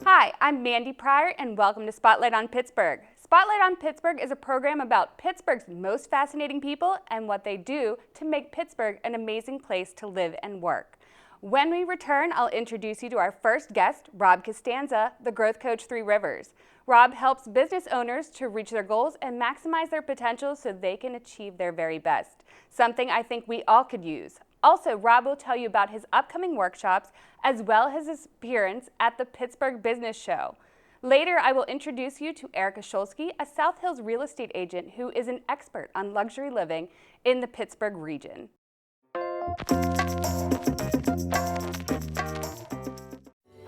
Hi, I'm Mandi Pryor, and welcome to Spotlight on Pittsburgh. Spotlight on Pittsburgh is a program about Pittsburgh's most fascinating people and what they do to make Pittsburgh an amazing place to live and work. When we return, I'll introduce you to our first guest, Rob Costanza, the growth coach, Three Rivers. Rob helps business owners to reach their goals and maximize their potential so they can achieve their very best, something I think we all could use. Also, Rob will tell you about his upcoming workshops as well as his appearance at the Pittsburgh Business Show. Later, I will introduce you to Erica Shulsky, a South Hills real estate agent who is an expert on luxury living in the Pittsburgh region.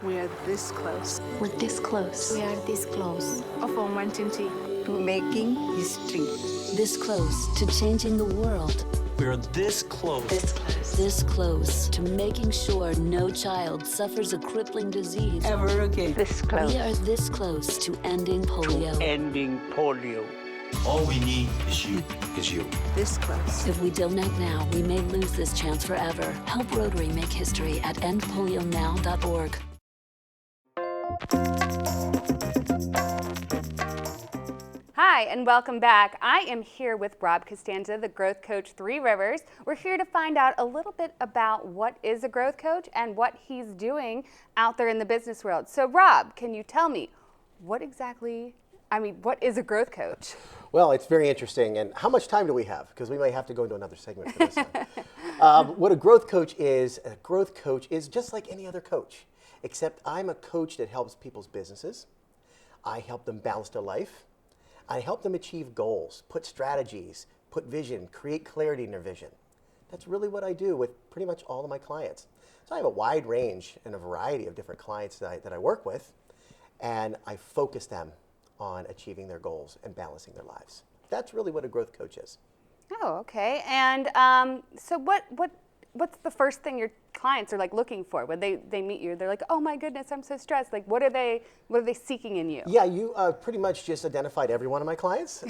We are this close. We're this close. We are this close. Of wanting to making history. This close to changing the world. We're this close. This close. This close to making sure no child suffers a crippling disease Ever again. this close. We are this close to ending polio. Ending polio. All we need is you. This close. If we don't act now, we may lose this chance forever. Help Rotary make history at endpolionow.org. Hi, and welcome back. I am here with Rob Costanza, the growth coach, Three Rivers. We're here to find out a little bit about what is a growth coach and what he's doing out there in the business world. So Rob, can you tell me what is a growth coach? Well, it's very interesting. And how much time do we have? Because we may have to go into another segment for this time. What a growth coach is just like any other coach, except I'm a coach that helps people's businesses. I help them balance their life. I help them achieve goals, put strategies, put vision, create clarity in their vision. That's really what I do with pretty much all of my clients. So I have a wide range and a variety of different clients that I work with, and I focus them on achieving their goals and balancing their lives. That's really what a growth coach is. Oh, okay. And so what's the first thing your clients are like looking for when they meet you? They're like, oh my goodness, I'm so stressed. Like, what are they seeking in you? Yeah, you pretty much just identified every one of my clients.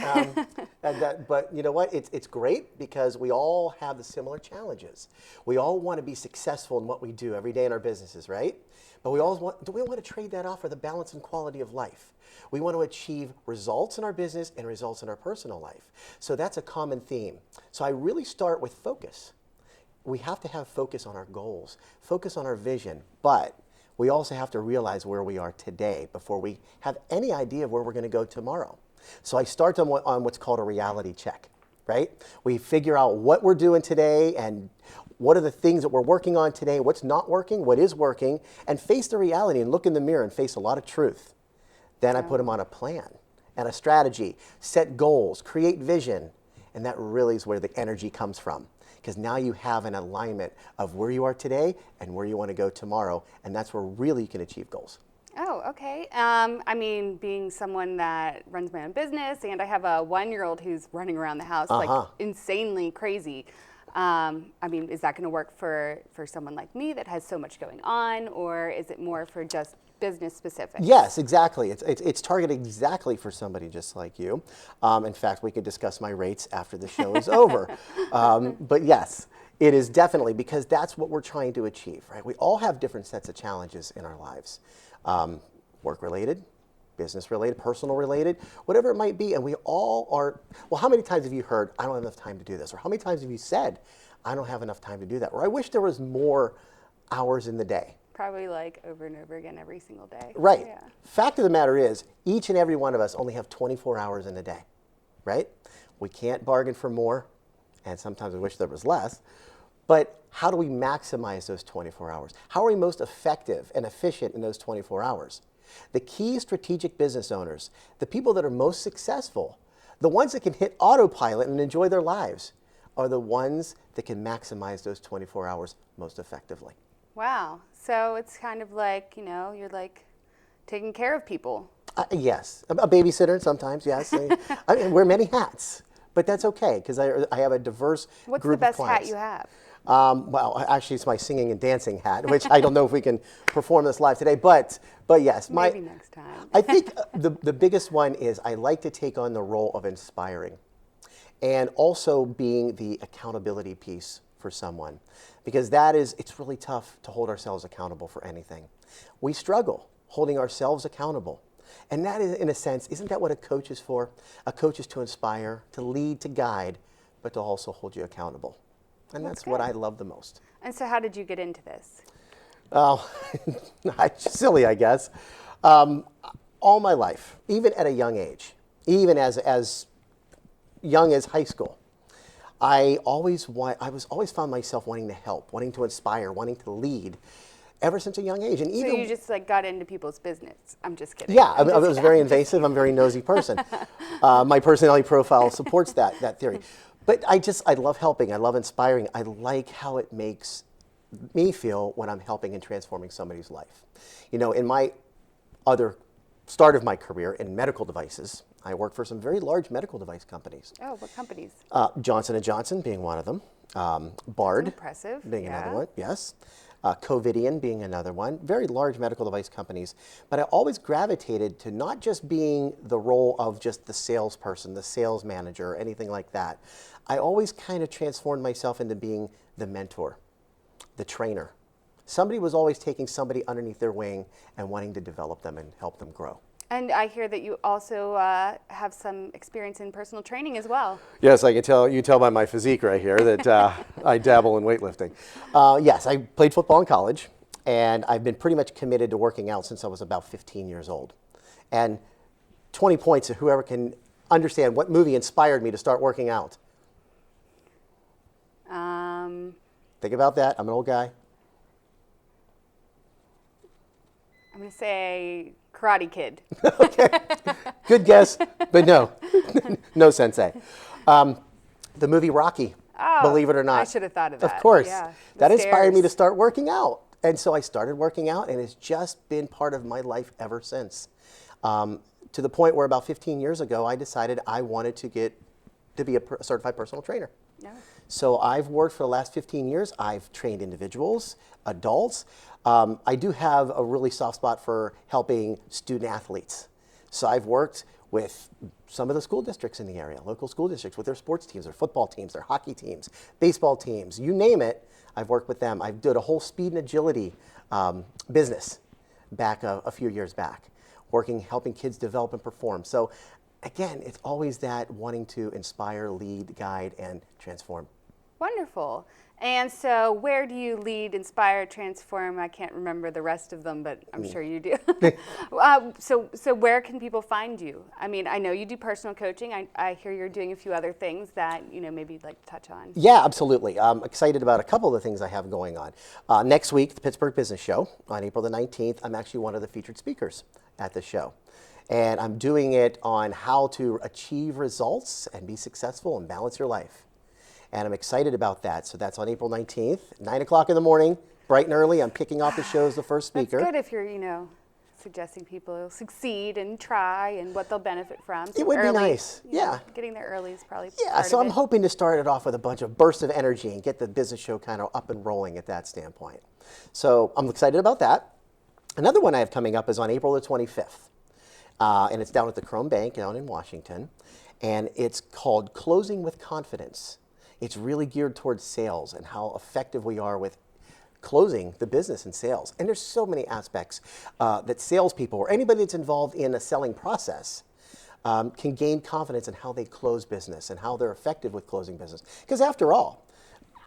But you know what? It's great because we all have the similar challenges. We all want to be successful in what we do every day in our businesses, right? But we want to trade that off for the balance and quality of life. We want to achieve results in our business and results in our personal life. So that's a common theme. So I really start with focus. We have to have focus on our goals, focus on our vision, but we also have to realize where we are today before we have any idea of where we're going to go tomorrow. So I start on what's called a reality check, right? We figure out what we're doing today and what are the things that we're working on today, what's not working, what is working, and face the reality and look in the mirror and face a lot of truth. Then I put them on a plan and a strategy, set goals, create vision, and that really is where the energy comes from. Because now you have an alignment of where you are today and where you want to go tomorrow, and that's where really you can achieve goals. Oh, okay. Being someone that runs my own business, and I have a 1-year-old who's running around the house like insanely crazy. Is that going to work for someone like me that has so much going on, or is it more for just business specific? Yes, exactly. It's targeted exactly for somebody just like you. In fact, we could discuss my rates after the show is over. But yes, it is definitely because that's what we're trying to achieve, right? We all have different sets of challenges in our lives, work-related, business-related, personal-related, whatever it might be. And we all are, well, how many times have you heard, I don't have enough time to do this? Or how many times have you said, I don't have enough time to do that? Or I wish there was more hours in the day. Probably like over and over again every single day. Right. Yeah. Fact of the matter is, each and every one of us only have 24 hours in a day, right? We can't bargain for more, and sometimes we wish there was less, but how do we maximize those 24 hours? How are we most effective and efficient in those 24 hours? The key strategic business owners, the people that are most successful, the ones that can hit autopilot and enjoy their lives, are the ones that can maximize those 24 hours most effectively. Wow. So it's kind of like, you're like taking care of people. Yes. A babysitter sometimes, yes. I wear many hats, but that's okay because I have a diverse What's group the of best clients. hat you have? Well, actually, it's my singing and dancing hat, which I don't know if we can perform this live today, but yes. Maybe next time. I think the biggest one is I like to take on the role of inspiring and also being the accountability piece for someone, because it's really tough to hold ourselves accountable for anything. We struggle holding ourselves accountable. And that is, in a sense, isn't that what a coach is for? A coach is to inspire, to lead, to guide, but to also hold you accountable. And that's what I love the most. And so how did you get into this? Oh, silly, I guess. All my life, even at a young age, even as young as high school, I always found myself wanting to help, wanting to inspire, wanting to lead, ever since a young age. And even So you just got into people's business. I'm just kidding. yeah, I was very invasive. I'm a very nosy person. My personality profile supports that theory. But I love helping. I love inspiring. I like how it makes me feel when I'm helping and transforming somebody's life. In my other start of my career in medical devices, I worked for some very large medical device companies. Oh, what companies? Johnson & Johnson being one of them. Bard Impressive. being another one, yes. Covidian being another one. Very large medical device companies. But I always gravitated to not just being the role of just the salesperson, the sales manager, or anything like that. I always kind of transformed myself into being the mentor, the trainer. Somebody was always taking somebody underneath their wing and wanting to develop them and help them grow. And I hear that you also have some experience in personal training as well. Yes, I can tell. You tell by my physique right here that I dabble in weightlifting. Yes, I played football in college, and I've been pretty much committed to working out since I was about 15 years old. And 20 points to whoever can understand what movie inspired me to start working out. Think about that. I'm an old guy. I'm going to say Karate Kid. Okay, good guess, but no, no sensei. The movie Rocky, believe it or not. I should have thought of that. Of course. Yeah, that inspired me to stairs. start working out. And so I started working out, and it's just been part of my life ever since. To the point where about 15 years ago, I decided I wanted to get to be a certified personal trainer. Yeah. So I've worked for the last 15 years. I've trained individuals, adults. I do have a really soft spot for helping student athletes. So I've worked with some of the school districts in the area, local school districts, with their sports teams, their football teams, their hockey teams, baseball teams, you name it, I've worked with them. I've did a whole speed and agility business back a few years back, helping kids develop and perform. So again, it's always that wanting to inspire, lead, guide, and transform. Wonderful. And so where do you lead, inspire, transform? I can't remember the rest of them, but I'm sure you do. So where can people find you? I mean, I know you do personal coaching. I hear you're doing a few other things that, maybe you'd like to touch on. Yeah, absolutely. I'm excited about a couple of the things I have going on. Next week, the Pittsburgh Business Show on April the 19th, I'm actually one of the featured speakers at the show. And I'm doing it on how to achieve results and be successful and balance your life. And I'm excited about that. So that's on April 19th, 9 o'clock in the morning, bright and early. I'm kicking off the show as the first speaker. That's good if you're, suggesting people succeed and try and what they'll benefit from. So it would be nice. Yeah. Getting there early is probably Yeah, part so of I'm it. hoping to start it off with a bunch of bursts of energy and get the business show kind of up and rolling at that standpoint. So I'm excited about that. Another one I have coming up is on April the 25th. And it's down at the Chrome Bank down in Washington. And it's called Closing with Confidence. It's really geared towards sales and how effective we are with closing the business and sales. And there's so many aspects that salespeople or anybody that's involved in a selling process can gain confidence in how they close business and how they're effective with closing business. Because after all,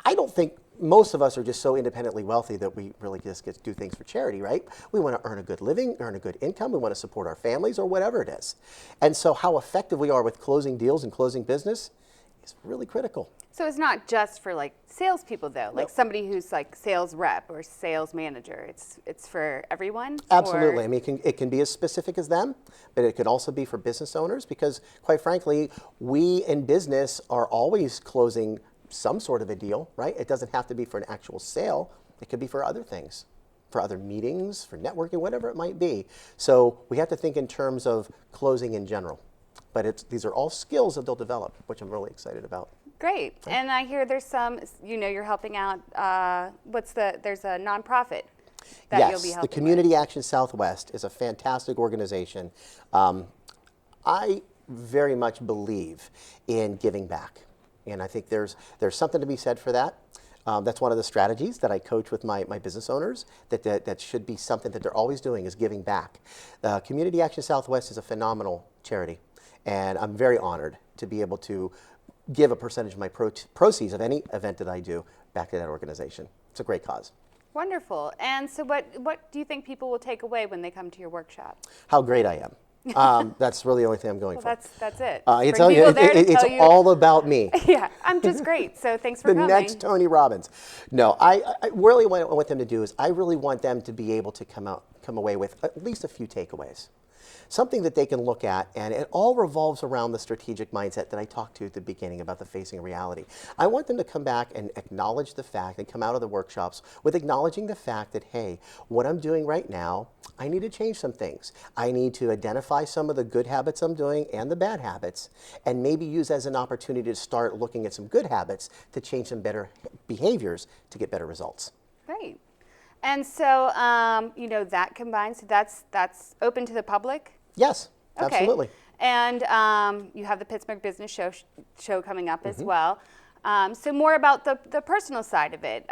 I don't think most of us are just so independently wealthy that we really just get to do things for charity, right? We want to earn a good living, earn a good income. We want to support our families or whatever it is. And so how effective we are with closing deals and closing business is really critical. So it's not just for salespeople though, like somebody who's sales rep or sales manager. It's for everyone. Absolutely. I mean, it can be as specific as them, but it could also be for business owners because, quite frankly, we in business are always closing some sort of a deal, right? It doesn't have to be for an actual sale. It could be for other things, for other meetings, for networking, whatever it might be. So we have to think in terms of closing in general. But these are all skills that they'll develop, which I'm really excited about. Great. And I hear there's some, you're helping out, there's a nonprofit that you'll be helping Yes, the Community Action Southwest is a fantastic organization. I very much believe in giving back. And I think there's something to be said for that. That's one of the strategies that I coach with my business owners, that should be something that they're always doing, is giving back. Community Action Southwest is a phenomenal charity, and I'm very honored to be able to give a percentage of my proceeds of any event that I do back to that organization. It's a great cause. Wonderful. And so what do you think people will take away when they come to your workshop? How great I am. That's really the only thing I'm going for. That's it. It's Bring people there to it's tell you- all about me. Yeah, I'm just great. So thanks for The coming. next Tony Robbins. No, I really what I want them to do is I really want them to be able to come away with at least a few takeaways. Something that they can look at, and it all revolves around the strategic mindset that I talked to at the beginning about the facing reality. I want them to come back and acknowledge the fact, and come out of the workshops with acknowledging the fact that, hey, what I'm doing right now, I need to change some things. I need to identify some of the good habits I'm doing and the bad habits, and maybe use as an opportunity to start looking at some good habits to change some better behaviors to get better results. Great. And so, that combines, so that's open to the public? Yes, Okay. absolutely. And you have the Pittsburgh Business Show coming up as well. So more about the personal side of it.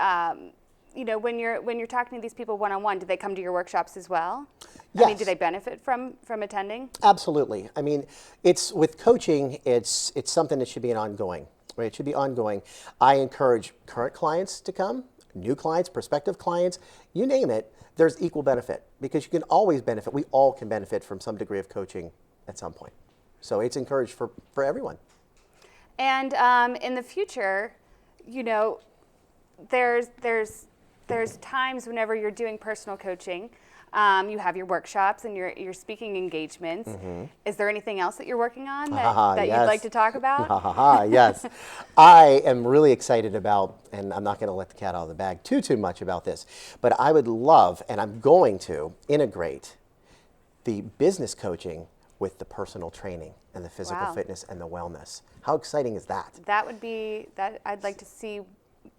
When you're talking to these people one-on-one, do they come to your workshops as well? Yes. I mean, do they benefit from attending? Absolutely. I mean, it's with coaching, it's something that should be an ongoing, right? It should be ongoing. I encourage current clients to come, new clients, prospective clients, you name it. There's equal benefit, because you can always benefit. We all can benefit from some degree of coaching at some point. So it's encouraged for everyone. And in the future, there's times whenever you're doing personal coaching, you have your workshops and your speaking engagements. Is there anything else that you're working on that yes. you'd like to talk about? Yes. I am really excited about, and I'm not going to let the cat out of the bag too much about this, but I would love, and I'm going to integrate the business coaching with the personal training and the physical Wow. fitness and the wellness. How exciting is that? That would be, I'd like to see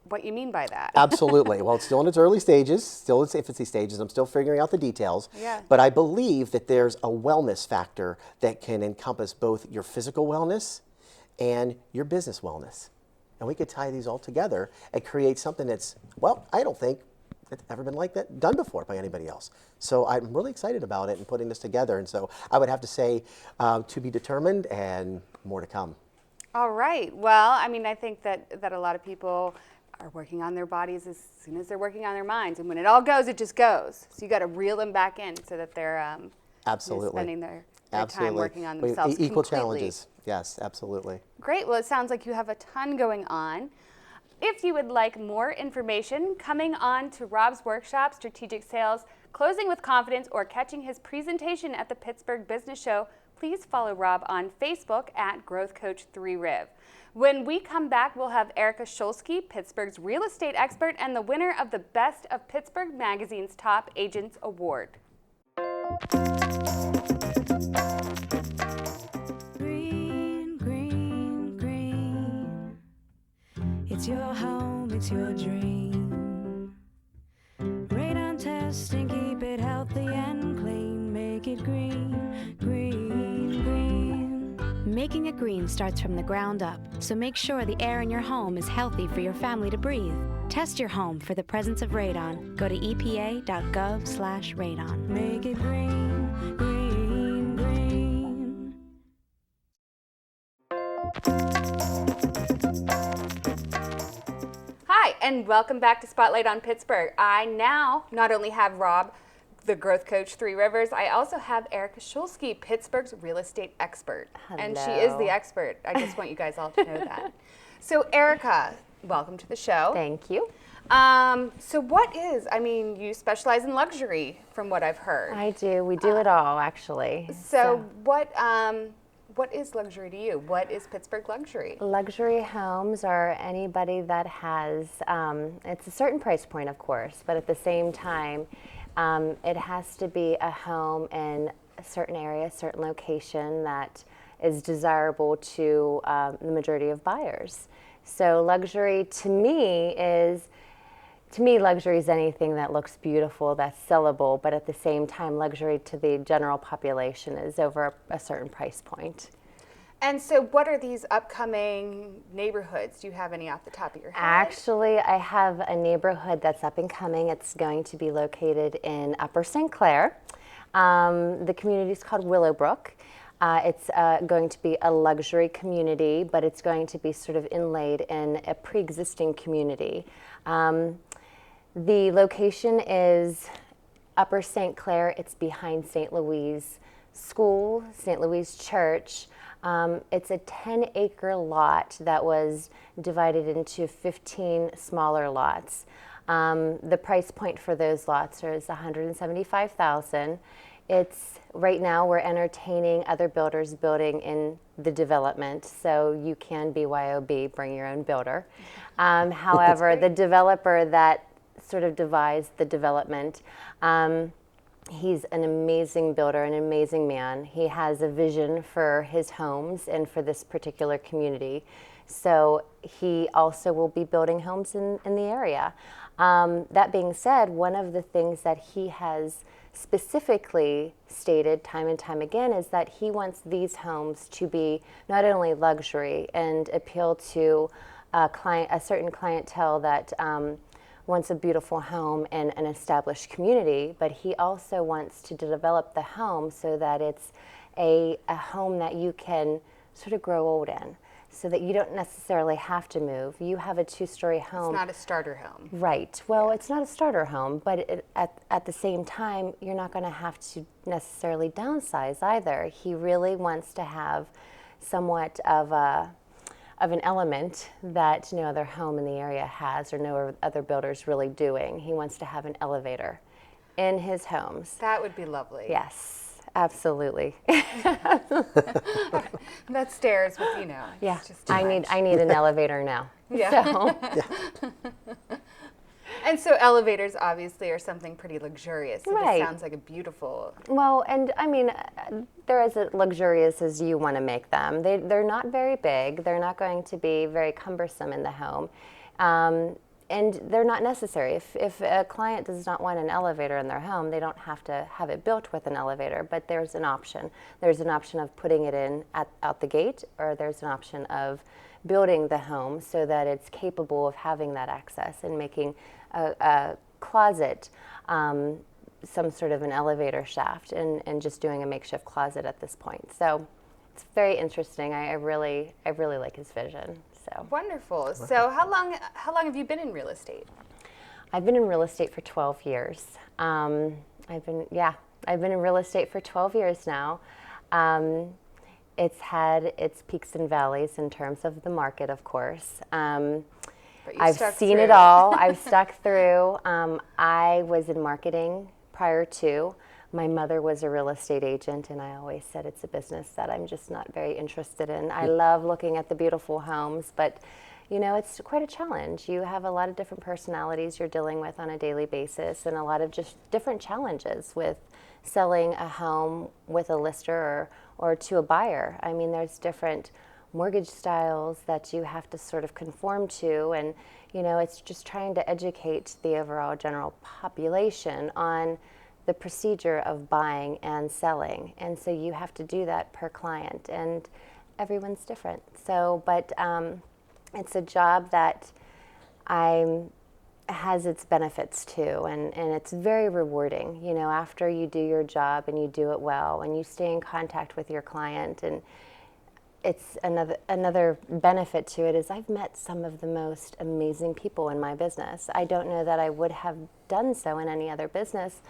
what you mean by that. Absolutely. Well, it's still in its early stages, still in its infancy stages. I'm still figuring out the details. Yeah. But I believe that there's a wellness factor that can encompass both your physical wellness and your business wellness. And we could tie these all together and create something that's, well, I don't think it's ever been like that done before by anybody else. So I'm really excited about it and putting this together. And so I would have to say to be determined and more to come. All right. Well, I mean, I think that a lot of people are working on their bodies as soon as they're working on their minds. And when it all goes, it just goes. So you got to reel them back in so that they're Absolutely. spending their time working on With themselves Equal completely. challenges. Yes, absolutely. Great. Well, it sounds like you have a ton going on. If you would like more information, coming on to Rob's workshop, Strategic Sales, Closing with Confidence, or catching his presentation at the Pittsburgh Business Show, please follow Rob on Facebook at Growth Coach 3Riv. When we come back, we'll have Erica Shulsky, Pittsburgh's real estate expert and the winner of the Best of Pittsburgh Magazine's Top Agents Award. Green, green, green. It's your home, it's your dream. Radon Testing, keep it healthy and clean. Make it green, green, green. Making it green starts from the ground up, so make sure the air in your home is healthy for your family to breathe. Test your home for the presence of radon. Go to epa.gov/radon. Make it green, green, green. Hi, and welcome back to Spotlight on Pittsburgh. I now not only have Rob, the Growth Coach 3 Rivers, I also have Erica Shulsky, Pittsburgh's real estate expert. And she is the expert. I just want you guys all to know that. So Erica, welcome to the show. Thank you. So what is, I mean, you specialize in luxury from what I've heard. I do. We do it all, actually. So what is luxury to you? What is Pittsburgh luxury? Luxury homes are anybody that has, it's a certain price point, of course, but at the same time, it has to be a home in a certain area, a certain location that is desirable to the majority of buyers. So luxury to me is, luxury is anything that looks beautiful, that's sellable, but at the same time, luxury to the general population is over a certain price point. And so what are these upcoming neighborhoods? Do you have any off the top of your head? Actually, I have a neighborhood that's up and coming. It's going to be located in Upper St. Clair. The community is called Willowbrook. It's going to be a luxury community, but it's going to be sort of inlaid in a pre-existing community. The location is Upper St. Clair. It's behind St. Louis School, St. Louis Church. It's a 10-acre lot that was divided into 15 smaller lots. The price point for those lots is $175,000. It's right now we're entertaining other builders building in the development, so you can BYOB, bring your own builder. However, the developer that sort of devised the development, he's an amazing builder, an amazing man. He has a vision for his homes and for this particular community. So he also will be building homes in the area. That being said, one of the things that he has specifically stated time and time again is that he wants these homes to be not only luxury and appeal to a certain clientele that wants a beautiful home and an established community, but he also wants to develop the home so that it's a home that you can sort of grow old in, so that you don't necessarily have to move. You have a 2-story home. It's not a starter home. Right. Well, it's not a starter home, but at the same time, you're not going to have to necessarily downsize either. He really wants to have somewhat of an element that no other home in the area has, or no other builders really doing. He wants to have an elevator in his homes. That would be lovely. Yes, absolutely. That stairs with, Yeah, it's just too I much. need an elevator now. Yeah. So, And so elevators obviously are something pretty luxurious. So Right. This sounds like a beautiful. well, and I mean, they're as luxurious as you want to make them. They're not very big. They're not going to be very cumbersome in the home. And they're not necessary. If a client does not want an elevator in their home, they don't have to have it built with an elevator, but there's an option. There's an option of putting it in out the gate, or there's an option of building the home so that it's capable of having that access and making a closet some sort of an elevator shaft, and just doing a makeshift closet at this point. So it's very interesting. I really like his vision. So Wonderful. So how long have you been in real estate? I've been in real estate for 12 years. I've been in real estate for 12 years now. It's had its peaks and valleys in terms of the market, of course. But you I've stuck seen through. it all. I've stuck through. I was in marketing prior to. My mother was a real estate agent, and I always said it's a business that I'm just not very interested in. I love looking at the beautiful homes, but it's quite a challenge. You have a lot of different personalities you're dealing with on a daily basis, and a lot of just different challenges with selling a home with a lister or to a buyer. I mean, there's different mortgage styles that you have to sort of conform to, and it's just trying to educate the overall general population on the procedure of buying and selling. And so you have to do that per client, and everyone's different. So, but it's a job that has its benefits too, and it's very rewarding. After you do your job and you do it well, and you stay in contact with your client, and it's another benefit to it is I've met some of the most amazing people in my business. I don't know that I would have done so in any other business.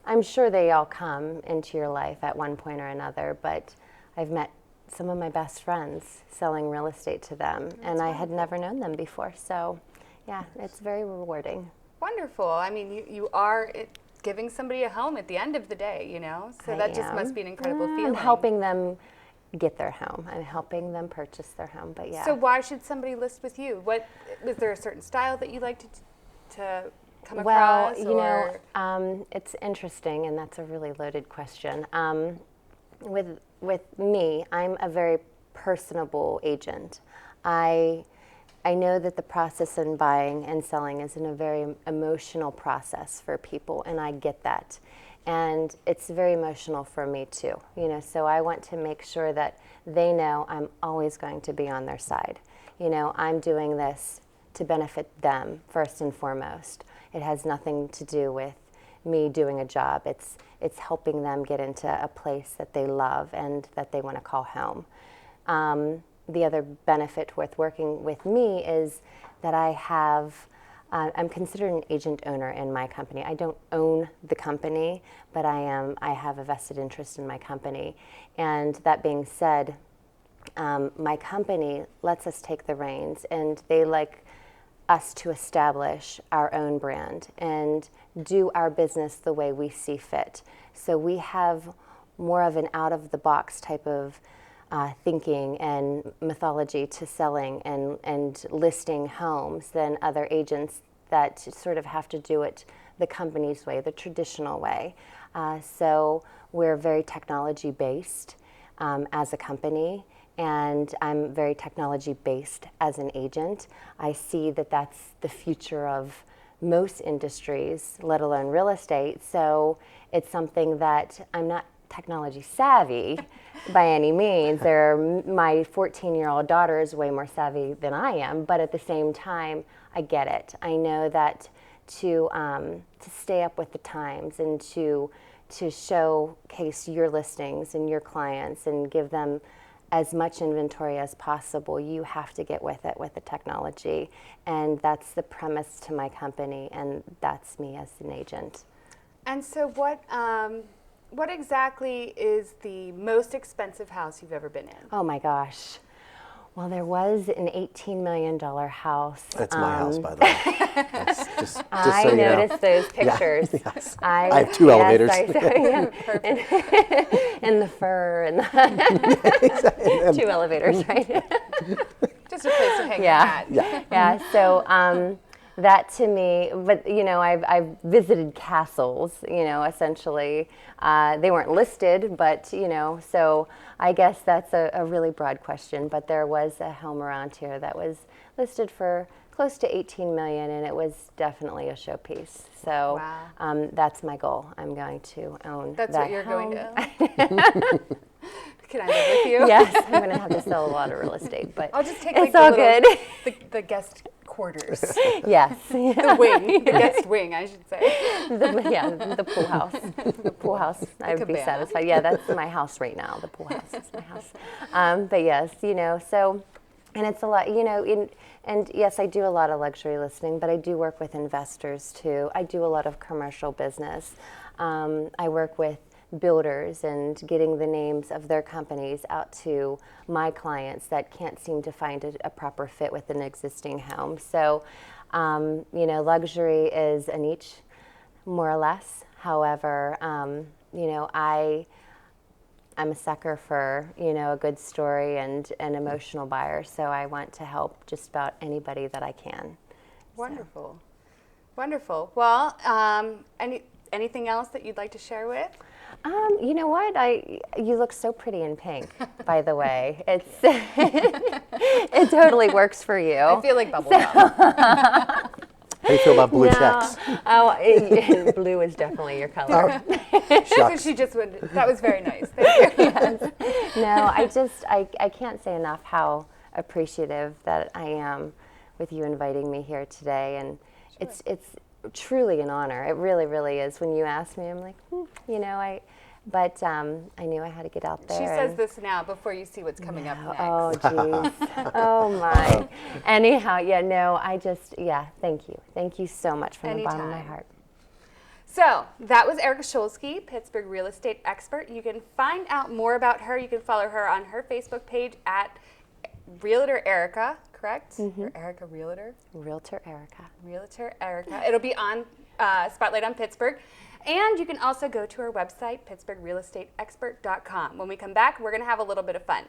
I'm sure they all come into your life at one point or another, but I've met some of my best friends selling real estate to them, and I had never known them before. So, yeah, it's very rewarding. Wonderful. I mean, you are giving somebody a home at the end of the day, So that just must be an incredible feeling. I'm helping them get their home. I'm helping them purchase their home, but yeah. So why should somebody list with you? What is there a certain style that you like to come across? Well, it's interesting, and that's a really loaded question. With me, I'm a very personable agent. I know that the process in buying and selling is a very emotional process for people, and I get that. And it's very emotional for me too, so I want to make sure that they know I'm always going to be on their side. I'm doing this to benefit them first and foremost. It has nothing to do with me doing a job. It's helping them get into a place that they love and that they want to call home. The other benefit with working with me is that I'm considered an agent owner in my company. I don't own the company, but I have a vested interest in my company. And that being said, my company lets us take the reins, and they like us to establish our own brand and do our business the way we see fit. So we have more of an out-of-the-box type of thinking and methodology to selling and listing homes than other agents that sort of have to do it the company's way, the traditional way. So we're very technology-based as a company, and I'm very technology-based as an agent. I see that that's the future of most industries, let alone real estate. So it's something that I'm not technology savvy by any means. My 14-year-old daughter is way more savvy than I am, but at the same time, I get it. I know that to stay up with the times and to showcase your listings and your clients and give them as much inventory as possible, you have to get with it with the technology. And that's the premise to my company, and that's me as an agent. And so what exactly is the most expensive house you've ever been in? Oh my gosh. Well, there was an $18 million house. That's my house, by the way. Just I so you know. noticed those pictures. Yeah, yes. I have two elevators. And the fur and the two elevators, right? Just a place to hang your hat. Yeah. So that to me, but I've visited castles, essentially. They weren't listed, but so I guess that's a really broad question. But there was a home around here that was listed for close to $18 million, and it was definitely a showpiece. So that's my goal. I'm going to own that what you're home. going to own? Can I live with you? Yes, I'm going to have to sell a lot of real estate, but I'll just take it's all good. The guest quarters. Yes. The wing, the guest wing, I should say. The pool house. The pool house. I would be satisfied. Yeah, that's my house right now. The pool house is my house. But yes, so, and it's a lot, and yes, I do a lot of luxury listing, but I do work with investors too. I do a lot of commercial business. I work with builders and getting the names of their companies out to my clients that can't seem to find a proper fit with an existing home. So, luxury is a niche, more or less. However, I'm a sucker for, a good story and an emotional buyer. So I want to help just about anybody that I can. Wonderful. So. Wonderful. Well, anything else that you'd like to share with? You know what? You look so pretty in pink, by the way. It totally works for you. I feel like bubblegum. How do you feel about blue checks? Blue is definitely your color. So she just would. That was very nice. Thank you. Yes. No, I can't say enough how appreciative that I am with you inviting me here today, and it's truly an honor. It really, really is. When you asked me, I'm like, but I knew I had to get out there. She says this now before you see what's coming up next. Oh, geez. Oh, my. Anyhow, thank you. Thank you so much from the bottom of my heart. So that was Erica Shulsky, Pittsburgh real estate expert. You can find out more about her. You can follow her on her Facebook page at Realtor Erica, correct? Mm-hmm. Or Erica Realtor? Realtor Erica. Realtor Erica. It'll be on Spotlight on Pittsburgh. And you can also go to our website, pittsburghrealestateexpert.com. When we come back, we're going to have a little bit of fun.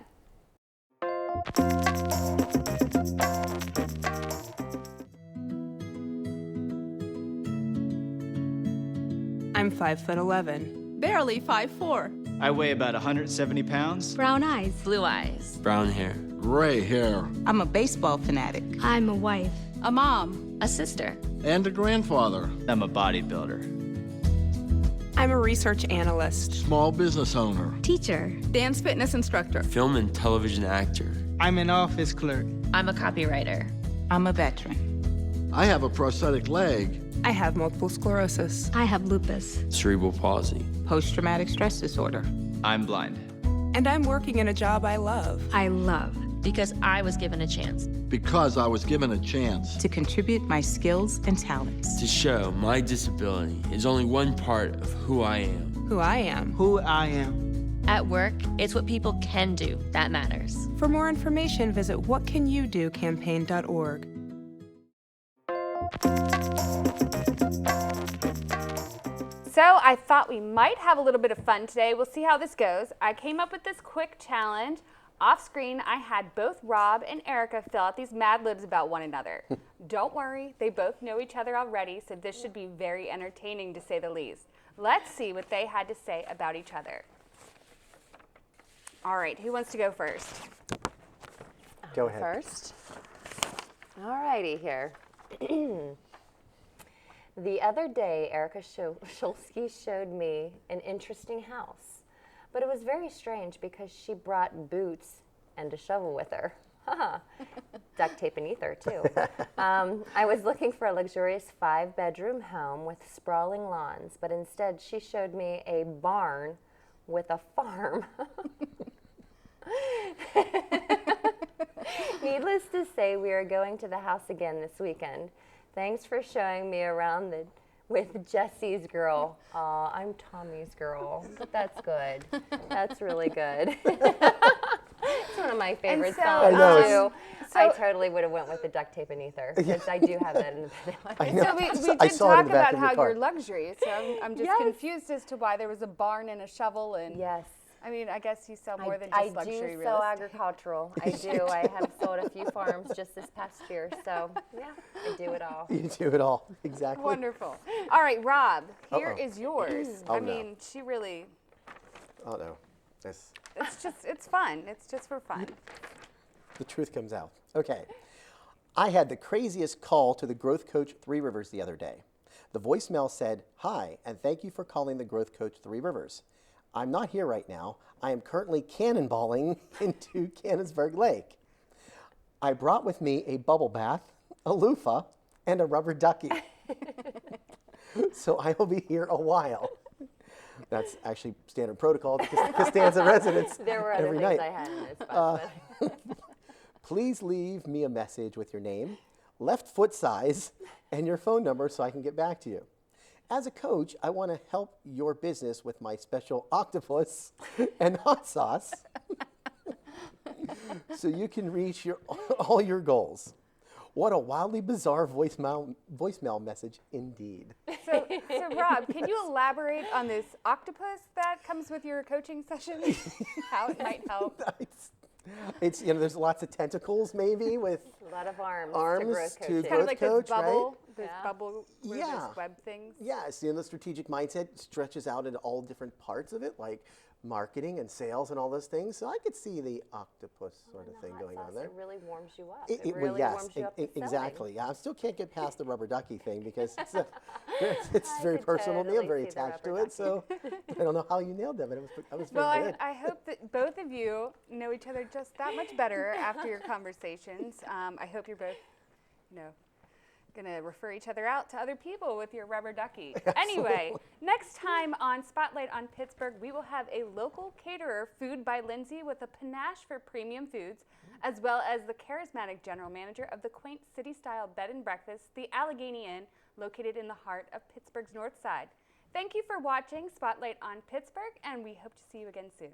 I'm 5'11", barely 5'4". I weigh about 170 pounds. Brown eyes. Blue eyes. Brown hair. Gray hair. I'm a baseball fanatic. I'm a wife. A mom. A sister. And a grandfather. I'm a bodybuilder. I'm a research analyst. Small business owner. Teacher. Dance fitness instructor. Film and television actor. I'm an office clerk. I'm a copywriter. I'm a veteran. I have a prosthetic leg. I have multiple sclerosis. I have lupus. Cerebral palsy. Post-traumatic stress disorder. I'm blind. And I'm working in a job I love. I love. Because I was given a chance. Because I was given a chance. To contribute my skills and talents. To show my disability is only one part of who I am. Who I am. Who I am. At work, it's what people can do that matters. For more information, visit whatcanyoudocampaign.org. So I thought we might have a little bit of fun today. We'll see how this goes. I came up with this quick challenge. Off screen, I had both Rob and Erica fill out these Mad Libs about one another. Don't worry, they both know each other already, so this should be very entertaining to say the least. Let's see what they had to say about each other. All right, who wants to go first? Go ahead. First. All righty here. The other day, Erica Shulsky showed me an interesting house. But it was very strange because she brought boots and a shovel with her. Duct tape and ether, too. I was looking for a luxurious 5-bedroom home with sprawling lawns, but instead she showed me a barn with a farm. Needless to say, we are going to the house again this weekend. Thanks for showing me around with Jesse's girl. Aw, I'm Tommy's girl. That's good. That's really good. It's one of my favorite songs, too. I totally would have went with the duct tape and ether, because I do have that in the bed. So we did talk about how you're luxury, so I'm just confused as to why there was a barn and a shovel. And yes. I mean, I guess you sell more than just luxury real estate. I do sell agricultural. I do. I have sold a few farms just this past year. So, yeah, I do it all. You do it all. Exactly. Wonderful. All right, Rob, here is yours. Oh, I mean, she really... Oh, no. It's fun. It's just for fun. The truth comes out. Okay. I had the craziest call to the Growth Coach 3 Rivers the other day. The voicemail said, "Hi, and thank you for calling the Growth Coach 3 Rivers. I'm not here right now. I am currently cannonballing into Cannonsburg Lake. I brought with me a bubble bath, a loofah, and a rubber ducky. So I will be here a while." That's actually standard protocol because Costanza residents there were other every things night. I had in this box. Please leave me a message with your name, left foot size, and your phone number so I can get back to you. As a coach, I want to help your business with my special octopus and hot sauce so you can reach all your goals. What a wildly bizarre voicemail message indeed. So Rob, can you elaborate on this octopus that comes with your coaching sessions? How it might help? It's there's lots of tentacles maybe with a lot of arms to kind of like growth this coach, bubble, right? this bubble where there's web things. Yes, the strategic mindset stretches out into all different parts of it, like marketing and sales and all those things. So I could see the octopus sort of thing going on there. It really warms you up. It really warms you up. Exactly. Yeah, I still can't get past the rubber ducky thing because it's very personal to me. I'm very attached to it. So I don't know how you nailed that, but I was very good. I hope that both of you know each other just that much better after your conversations. I hope you're both, going to refer each other out to other people with your rubber ducky. Anyway, next time on Spotlight on Pittsburgh, we will have a local caterer, Food by Lindsay, with a panache for premium foods, as well as the charismatic general manager of the quaint city-style bed and breakfast, the Allegheny Inn, located in the heart of Pittsburgh's North Side. Thank you for watching Spotlight on Pittsburgh, and we hope to see you again soon.